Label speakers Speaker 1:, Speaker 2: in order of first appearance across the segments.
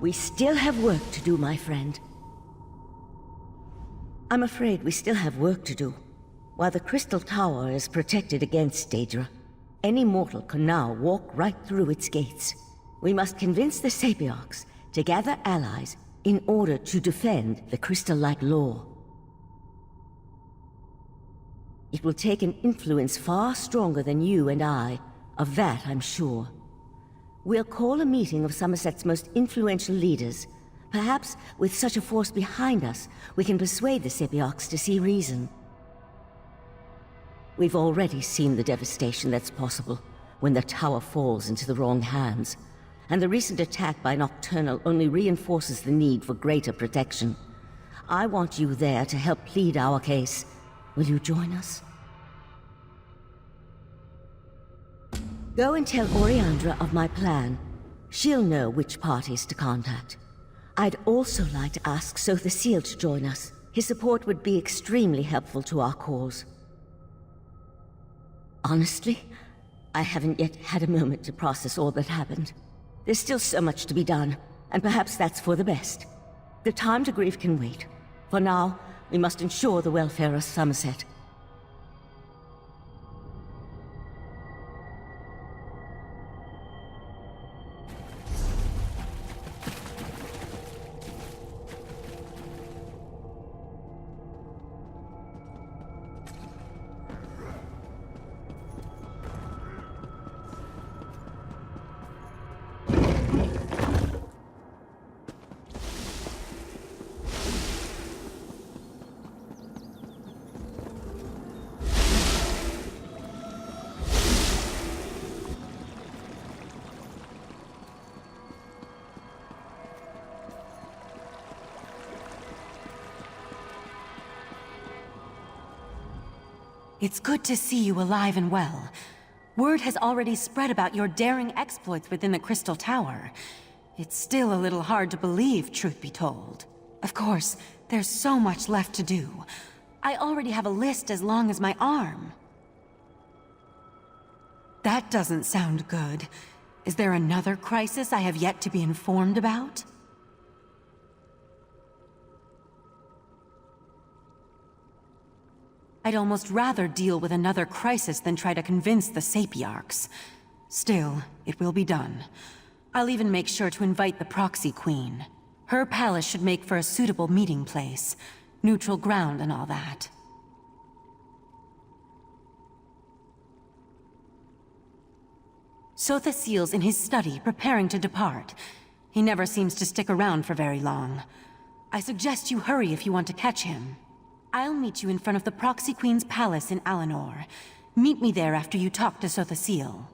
Speaker 1: We still have work to do, my friend. I'm afraid we still have work to do. While the Crystal Tower is protected against Daedra, any mortal can now walk right through its gates. We must convince the Sapiarchs to gather allies in order to defend the crystal-like law. It will take an influence far stronger than you and I, of that I'm sure. We'll call a meeting of Summerset's most influential leaders. Perhaps, with such a force behind us, we can persuade the Sapiarchs to see reason. We've already seen the devastation that's possible when the tower falls into the wrong hands, and the recent attack by Nocturnal only reinforces the need for greater protection. I want you there to help plead our case. Will you join us? Go and tell Oriandra of my plan. She'll know which parties to contact. I'd also like to ask Sotha Seal to join us. His support would be extremely helpful to our cause. Honestly, I haven't yet had a moment to process all that happened. There's still so much to be done, and perhaps that's for the best. The time to grieve can wait. For now, we must ensure the welfare of Summerset.
Speaker 2: It's good to see you alive and well. Word has already spread about your daring exploits within the Crystal Tower. It's still a little hard to believe, truth be told. Of course, there's so much left to do. I already have a list as long as my arm. That doesn't sound good. Is there another crisis I have yet to be informed about? I'd almost rather deal with another crisis than try to convince the Sapiarchs. Still, it will be done. I'll even make sure to invite the Proxy Queen. Her palace should make for a suitable meeting place. Neutral ground and all that. Sotha Seal's in his study, preparing to depart. He never seems to stick around for very long. I suggest you hurry if you want to catch him. I'll meet you in front of the Proxy Queen's palace in Alinor. Meet me there after you talk to Sotha Seal.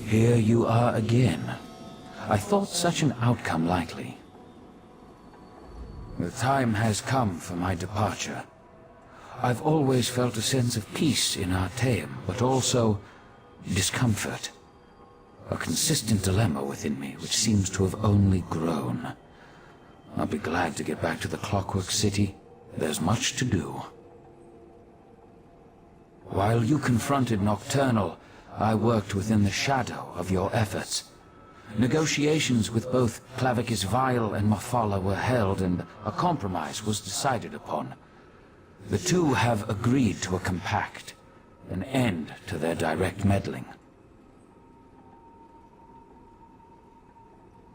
Speaker 3: Here you are again. I thought such an outcome likely. The time has come for my departure. I've always felt a sense of peace in Artaeum, but also discomfort. A consistent dilemma within me, which seems to have only grown. I'll be glad to get back to the Clockwork City. There's much to do. While you confronted Nocturnal, I worked within the shadow of your efforts. Negotiations with both Clavicus Vile and Mafala were held, and a compromise was decided upon. The two have agreed to a compact, an end to their direct meddling.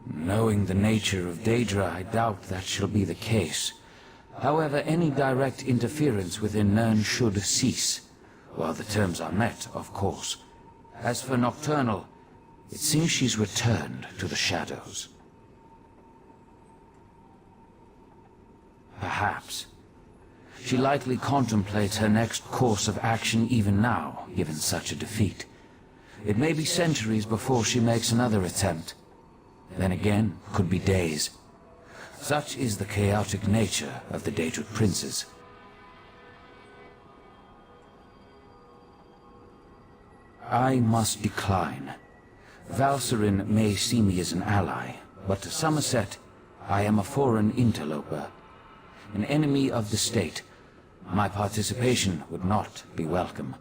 Speaker 3: Knowing the nature of Daedra, I doubt that shall be the case. However, any direct interference within Nirn should cease, while the terms are met, of course. As for Nocturnal, it seems she's returned to the shadows. Perhaps. She likely contemplates her next course of action even now, given such a defeat. It may be centuries before she makes another attempt. Then again, could be days. Such is the chaotic nature of the Daedric Princes. I must decline. Valserin may see me as an ally, but to Summerset, I am a foreign interloper. An enemy of the state. My participation would not be welcome.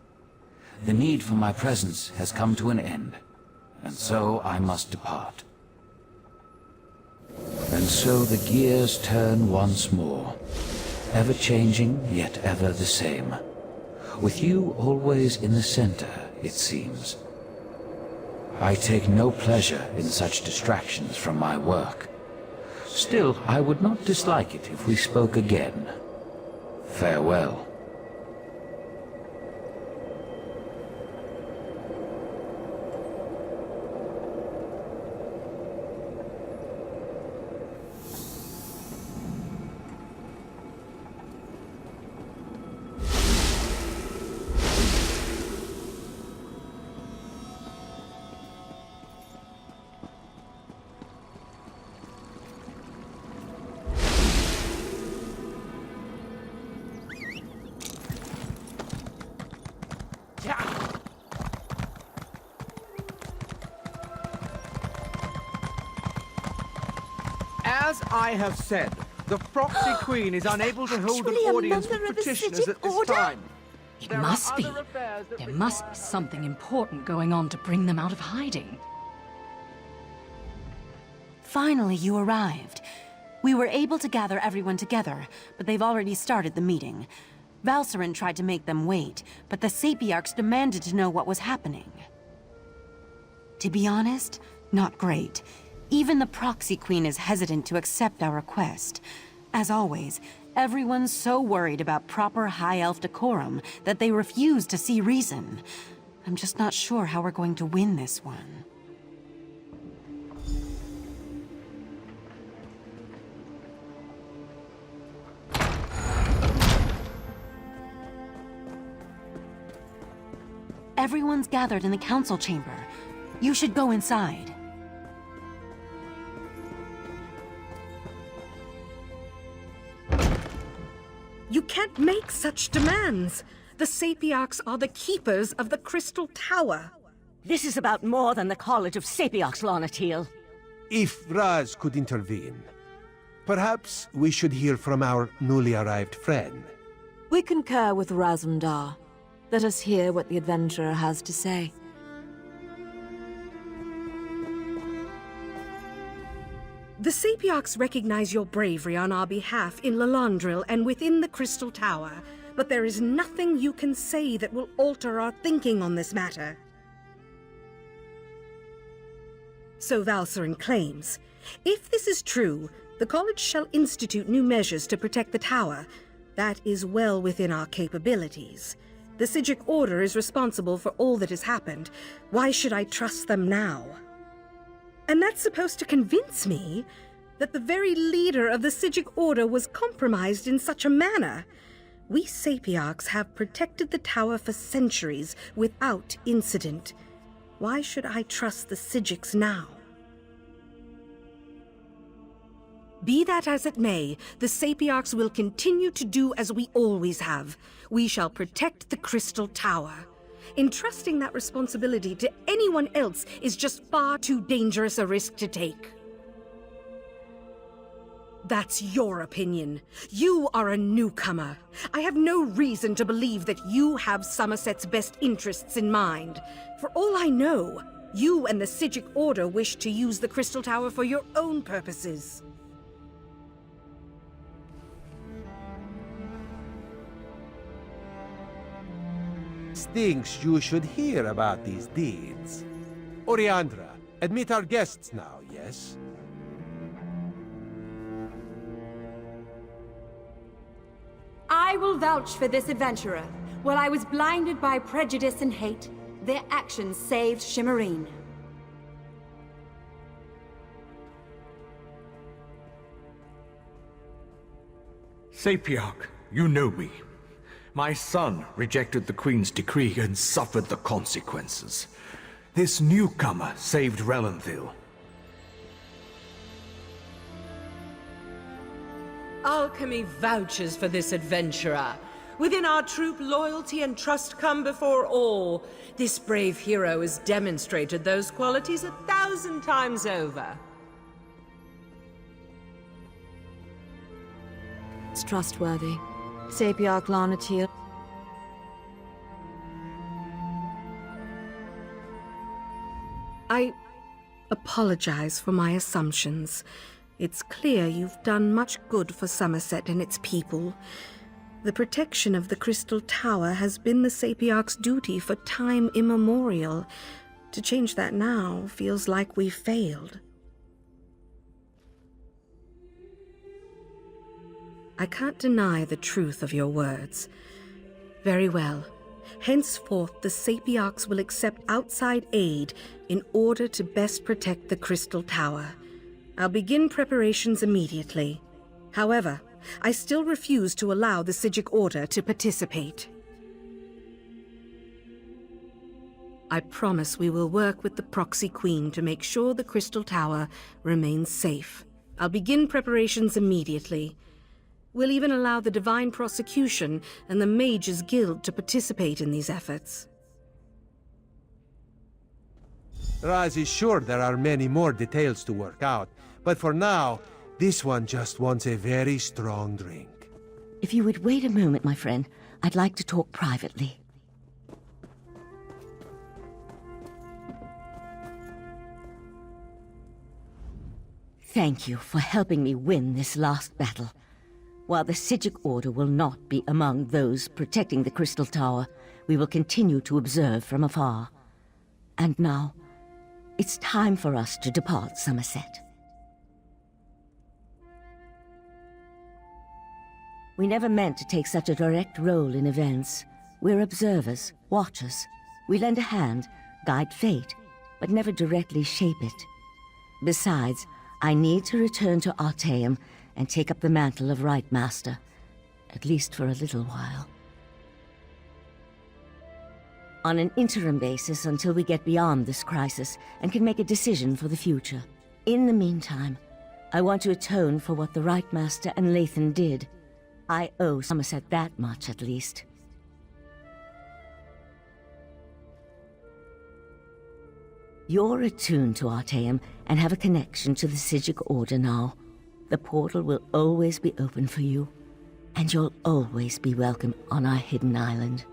Speaker 3: The need for my presence has come to an end, and so I must depart. And so the gears turn once more, ever changing, yet ever the same. With you always in the center, it seems. I take no pleasure in such distractions from my work. Still, I would not dislike it if we spoke again. Farewell.
Speaker 4: As I have said, the Proxy Queen is unable to hold an audience with petitioners at this time.
Speaker 5: It must be. There must be something important going on to bring them out of hiding.
Speaker 2: Finally, you arrived. We were able to gather everyone together, but they've already started the meeting. Valserin tried to make them wait, but the Sapiarchs demanded to know what was happening. To be honest, not great. Even the Proxy Queen is hesitant to accept our request. As always, everyone's so worried about proper High Elf decorum that they refuse to see reason. I'm just not sure how we're going to win this one. Everyone's gathered in the council chamber. You should go inside.
Speaker 6: You can't make such demands. The Sapiarchs are the keepers of the Crystal Tower.
Speaker 1: This is about more than the College of Sapiarchs, Lonatil.
Speaker 7: If Raz could intervene, perhaps we should hear from our newly arrived friend.
Speaker 8: We concur with Razumdar. Let us hear what the adventurer has to say.
Speaker 6: The Sapiarchs recognize your bravery on our behalf in Lalandril and within the Crystal Tower, but there is nothing you can say that will alter our thinking on this matter. So Valserin claims. If this is true, the College shall institute new measures to protect the tower. That is well within our capabilities. The Psijic Order is responsible for all that has happened. Why should I trust them now? And that's supposed to convince me that the very leader of the Psijic Order was compromised in such a manner. We Sapiarchs have protected the tower for centuries without incident. Why should I trust the Psijics now? Be that as it may, the Sapiarchs will continue to do as we always have. We shall protect the Crystal Tower. Entrusting that responsibility to anyone else is just far too dangerous a risk to take. That's your opinion. You are a newcomer. I have no reason to believe that you have Summerset's best interests in mind. For all I know, you and the Psijic Order wish to use the Crystal Tower for your own purposes.
Speaker 7: Thinks you should hear about these deeds. Oriandra, admit our guests now, yes?
Speaker 9: I will vouch for this adventurer. While I was blinded by prejudice and hate, their actions saved Shimmerine.
Speaker 10: Sapiarch, you know me. My son rejected the Queen's decree and suffered the consequences. This newcomer saved Relenthil.
Speaker 11: Alchemy vouches for this adventurer. Within our troop, loyalty and trust come before all. This brave hero has demonstrated those qualities 1,000 times over.
Speaker 8: It's trustworthy. Sapiarch Larnatil.
Speaker 6: I apologize for my assumptions. It's clear you've done much good for Summerset and its people. The protection of the Crystal Tower has been the Sapiarch's duty for time immemorial. To change that now feels like we've failed. I can't deny the truth of your words. Very well. Henceforth, the Sapiarchs will accept outside aid in order to best protect the Crystal Tower. I'll begin preparations immediately. However, I still refuse to allow the Psijic Order to participate. I promise we will work with the Proxy Queen to make sure the Crystal Tower remains safe. I'll begin preparations immediately. We'll even allow the Divine Prosecution and the Mages Guild to participate in these efforts.
Speaker 7: Raz is sure there are many more details to work out, but for now, this one just wants a very strong drink.
Speaker 1: If you would wait a moment, my friend, I'd like to talk privately. Thank you for helping me win this last battle. While the Psijic Order will not be among those protecting the Crystal Tower, we will continue to observe from afar. And now, it's time for us to depart Summerset. We never meant to take such a direct role in events. We're observers, watchers. We lend a hand, guide fate, but never directly shape it. Besides, I need to return to Artaeum and take up the mantle of Right Master, at least for a little while. On an interim basis until we get beyond this crisis and can make a decision for the future. In the meantime, I want to atone for what the Right Master and Lathan did. I owe Summerset that much, at least. You're attuned to Artaeum and have a connection to the Psijic Order now. The portal will always be open for you, and you'll always be welcome on our hidden island.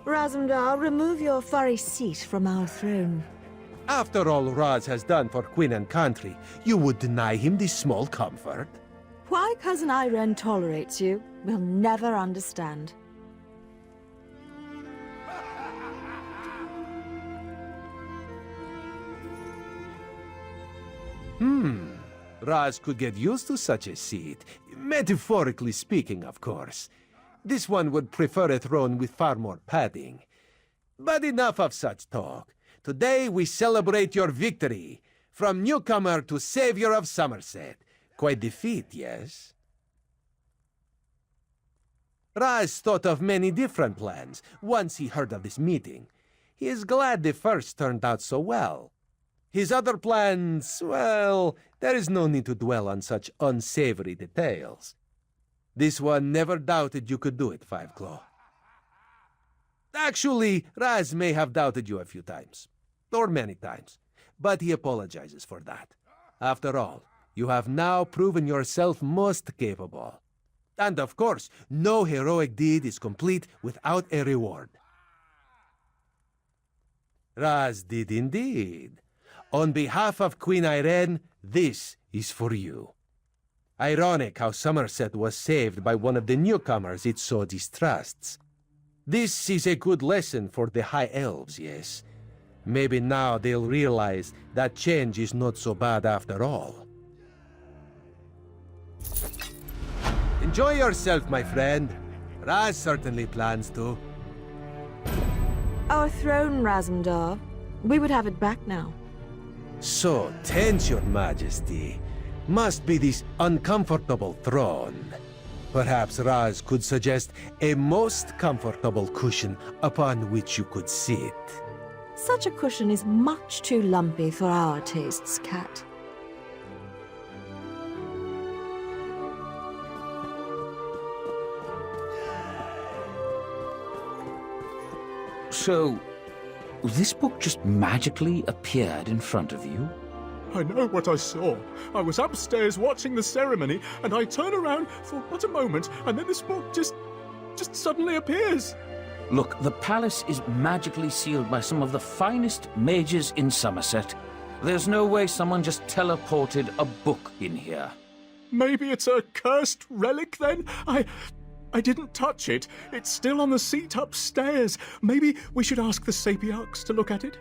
Speaker 8: Razumdar, remove your furry seat from our throne.
Speaker 7: After all Raz has done for Queen and country, you would deny him this small comfort?
Speaker 8: Why Cousin Irene tolerates you, we'll never understand.
Speaker 7: Raz could get used to such a seat. Metaphorically speaking, of course. This one would prefer a throne with far more padding. But enough of such talk. Today we celebrate your victory. From newcomer to savior of Summerset. Quite the feat, yes? Raz thought of many different plans once he heard of this meeting. He is glad the first turned out so well. His other plans, well, there is no need to dwell on such unsavory details. This one never doubted you could do it, Fiveclaw. Actually, Raz may have doubted you a few times. Or many times. But he apologizes for that. After all, you have now proven yourself most capable. And of course, no heroic deed is complete without a reward. Raz did indeed. On behalf of Queen Irene, this is for you. Ironic how Summerset was saved by one of the newcomers it so distrusts. This is a good lesson for the High Elves, yes. Maybe now they'll realize that change is not so bad after all. Enjoy yourself, my friend. Raz certainly plans to.
Speaker 8: Our throne, Razumdar. We would have it back now.
Speaker 7: So tense, your majesty. must be this uncomfortable throne. Perhaps Raz could suggest a most comfortable cushion upon which you could sit.
Speaker 8: Such a cushion is much too lumpy for our tastes, Cat.
Speaker 3: So, this book just magically appeared in front of you?
Speaker 12: I know what I saw. I was upstairs watching the ceremony, and I turn around for but a moment, and then this book just suddenly appears.
Speaker 3: Look, the palace is magically sealed by some of the finest mages in Summerset. There's no way someone just teleported a book in here.
Speaker 12: Maybe it's a cursed relic, then? I didn't touch it. It's still on the seat upstairs. Maybe we should ask the Sapiarchs to look at it?